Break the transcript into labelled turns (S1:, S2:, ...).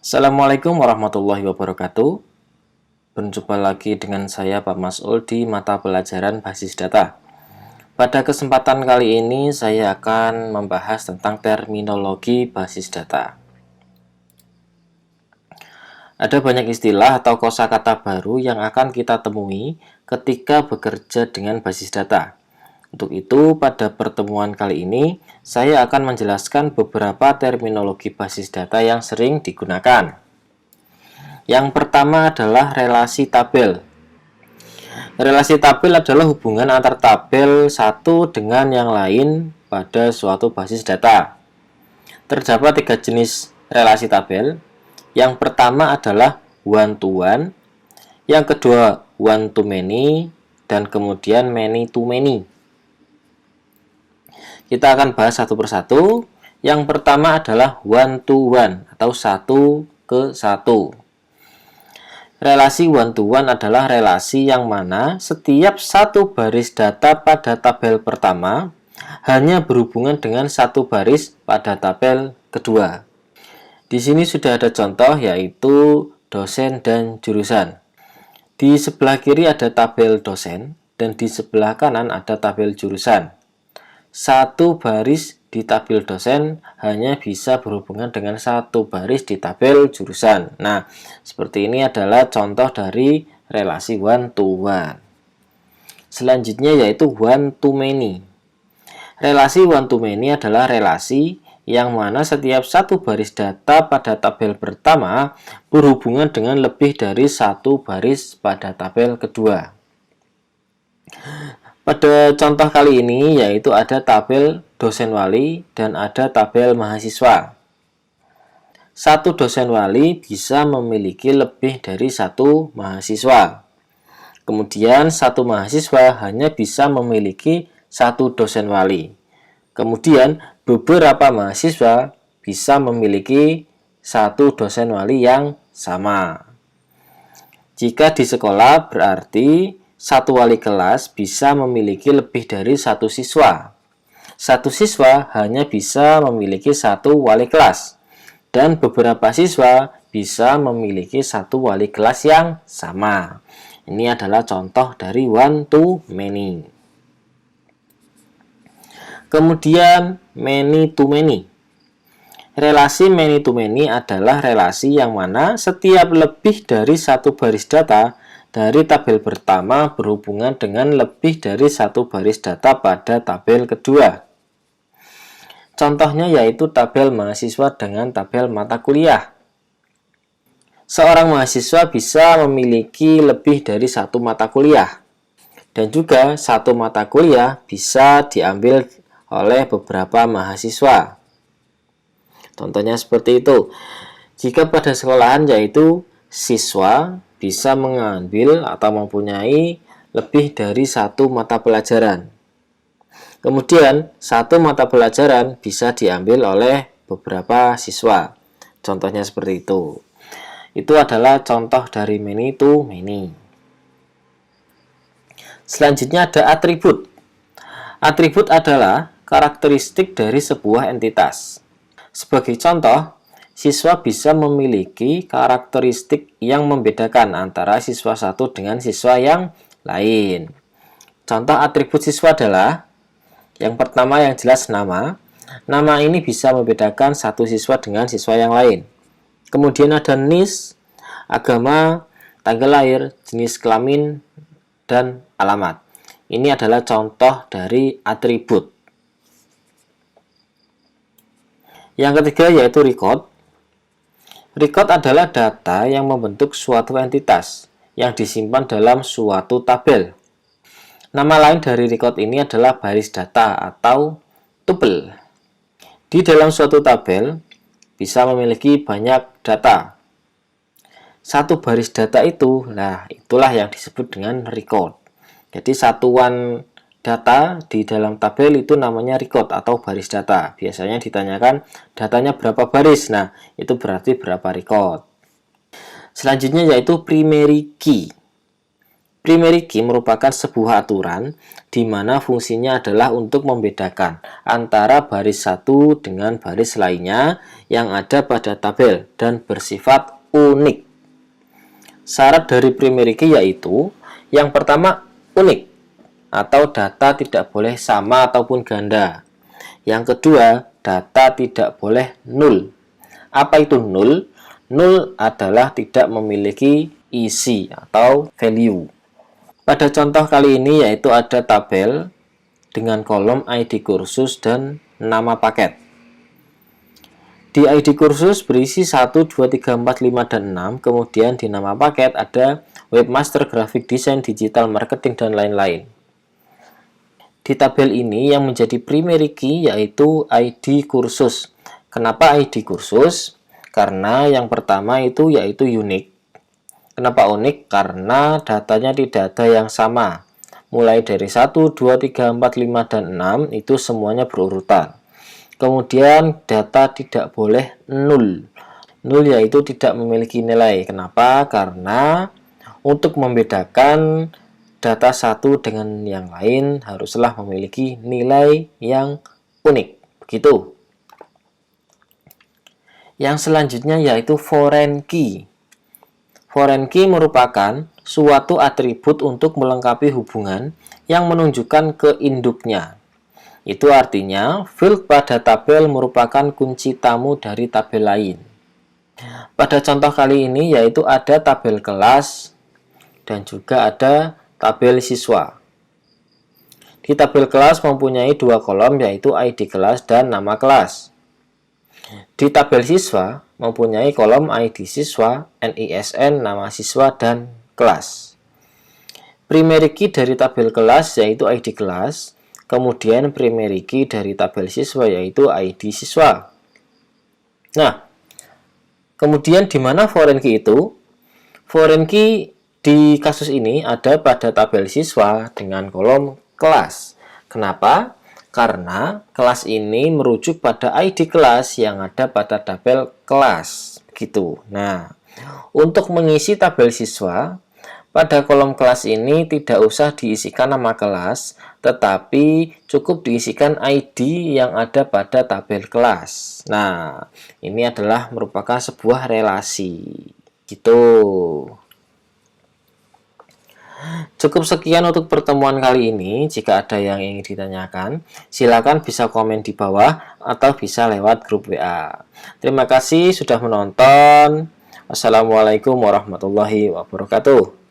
S1: Assalamualaikum warahmatullahi wabarakatuh. Berjumpa lagi dengan saya Pak Mas'ul di mata pelajaran basis data. Pada kesempatan kali ini saya akan membahas tentang terminologi basis data. Ada banyak istilah atau kosakata baru yang akan kita temui ketika bekerja dengan basis data. Untuk itu, pada pertemuan kali ini, saya akan menjelaskan beberapa terminologi basis data yang sering digunakan. Yang pertama adalah relasi tabel. Relasi tabel adalah hubungan antar tabel satu dengan yang lain pada suatu basis data. Terdapat tiga jenis relasi tabel. Yang pertama adalah one to one, yang kedua one to many, dan kemudian many to many. Kita akan bahas satu persatu. Yang pertama adalah one to one atau satu ke satu. Relasi one to one adalah relasi yang mana setiap satu baris data pada tabel pertama hanya berhubungan dengan satu baris pada tabel kedua. Di sini sudah ada contoh, yaitu dosen dan jurusan. Di sebelah kiri ada tabel dosen dan di sebelah kanan ada tabel jurusan. Satu baris di tabel dosen hanya bisa berhubungan dengan satu baris di tabel jurusan. Nah, seperti ini adalah contoh dari relasi one to one. Selanjutnya yaitu one to many. Relasi one to many adalah relasi yang mana setiap satu baris data pada tabel pertama berhubungan dengan lebih dari satu baris pada tabel kedua. Pada contoh kali ini yaitu ada tabel dosen wali dan ada tabel mahasiswa. Satu dosen wali bisa memiliki lebih dari satu mahasiswa. Kemudian satu mahasiswa hanya bisa memiliki satu dosen wali. Kemudian beberapa mahasiswa bisa memiliki satu dosen wali yang sama. Jika di sekolah berarti satu wali kelas bisa memiliki lebih dari satu siswa. Satu siswa hanya bisa memiliki satu wali kelas. Dan beberapa siswa bisa memiliki satu wali kelas yang sama. Ini adalah contoh dari one to many. Kemudian many to many. Relasi many to many adalah relasi yang mana setiap lebih dari satu baris data dari tabel pertama berhubungan dengan lebih dari satu baris data pada tabel kedua. Contohnya yaitu tabel mahasiswa dengan tabel mata kuliah. Seorang mahasiswa bisa memiliki lebih dari satu mata kuliah. Dan juga satu mata kuliah bisa diambil oleh beberapa mahasiswa. Contohnya seperti itu. Jika pada sekolahan yaitu siswa bisa mengambil atau mempunyai lebih dari satu mata pelajaran. Kemudian, satu mata pelajaran bisa diambil oleh beberapa siswa. Contohnya seperti itu. Itu adalah contoh dari many to many. Selanjutnya ada atribut. Atribut adalah karakteristik dari sebuah entitas. Sebagai contoh, siswa bisa memiliki karakteristik yang membedakan antara siswa satu dengan siswa yang lain. Contoh atribut siswa adalah yang pertama yang jelas nama. Nama ini bisa membedakan satu siswa dengan siswa yang lain. Kemudian ada NIS, agama, tanggal lahir, jenis kelamin, dan alamat. Ini adalah contoh dari atribut. Yang ketiga yaitu record. Record adalah data yang membentuk suatu entitas yang disimpan dalam suatu tabel. Nama lain dari record ini adalah baris data atau tuple. Di dalam suatu tabel bisa memiliki banyak data. Satu baris data itu, itulah yang disebut dengan record. Jadi satuan data di dalam tabel itu namanya record atau baris data. Biasanya ditanyakan datanya berapa baris. Nah, itu berarti berapa record. Selanjutnya yaitu primary key. Primary key merupakan sebuah aturan di mana fungsinya adalah untuk membedakan antara baris satu dengan baris lainnya yang ada pada tabel dan bersifat unik. Syarat dari primary key yaitu yang pertama unik atau data tidak boleh sama ataupun ganda. Yang kedua, data tidak boleh null. Apa itu null? Null adalah tidak memiliki isi atau value. Pada contoh kali ini yaitu ada tabel dengan kolom ID kursus dan nama paket. Di ID kursus berisi 1, 2, 3, 4, 5, dan 6. Kemudian di nama paket ada Webmaster Graphic Design Digital Marketing dan lain-lain. Di tabel ini yang menjadi primary key yaitu ID kursus. Kenapa ID kursus? Karena yang pertama itu yaitu unik. Kenapa unik? Karena datanya tidak ada yang sama. Mulai dari 1, 2, 3, 4, 5, dan 6 itu semuanya berurutan. Kemudian data tidak boleh null. Null yaitu tidak memiliki nilai. Kenapa? Karena untuk membedakan data satu dengan yang lain haruslah memiliki nilai yang unik. Begitu. Yang selanjutnya yaitu foreign key. Foreign key merupakan suatu atribut untuk melengkapi hubungan yang menunjukkan ke induknya. Itu artinya, field pada tabel merupakan kunci tamu dari tabel lain. Pada contoh kali ini yaitu ada tabel kelas dan juga ada tabel siswa. Di tabel kelas mempunyai dua kolom yaitu ID kelas dan nama kelas. Di tabel siswa mempunyai kolom ID siswa, NISN, nama siswa, dan kelas. Primary key dari tabel kelas yaitu ID kelas, kemudian primary key dari tabel siswa yaitu ID siswa. Nah, kemudian di mana foreign key itu? Foreign key di kasus ini ada pada tabel siswa dengan kolom kelas. Kenapa? Karena kelas ini merujuk pada ID kelas yang ada pada tabel kelas. Begitu. Nah, untuk mengisi tabel siswa, pada kolom kelas ini tidak usah diisikan nama kelas, tetapi cukup diisikan ID yang ada pada tabel kelas. Nah, ini adalah merupakan sebuah relasi. Gitu. Cukup sekian untuk pertemuan kali ini. Jika ada yang ingin ditanyakan, silakan bisa komen di bawah atau bisa lewat grup WA. Terima kasih sudah menonton. Wassalamualaikum warahmatullahi wabarakatuh.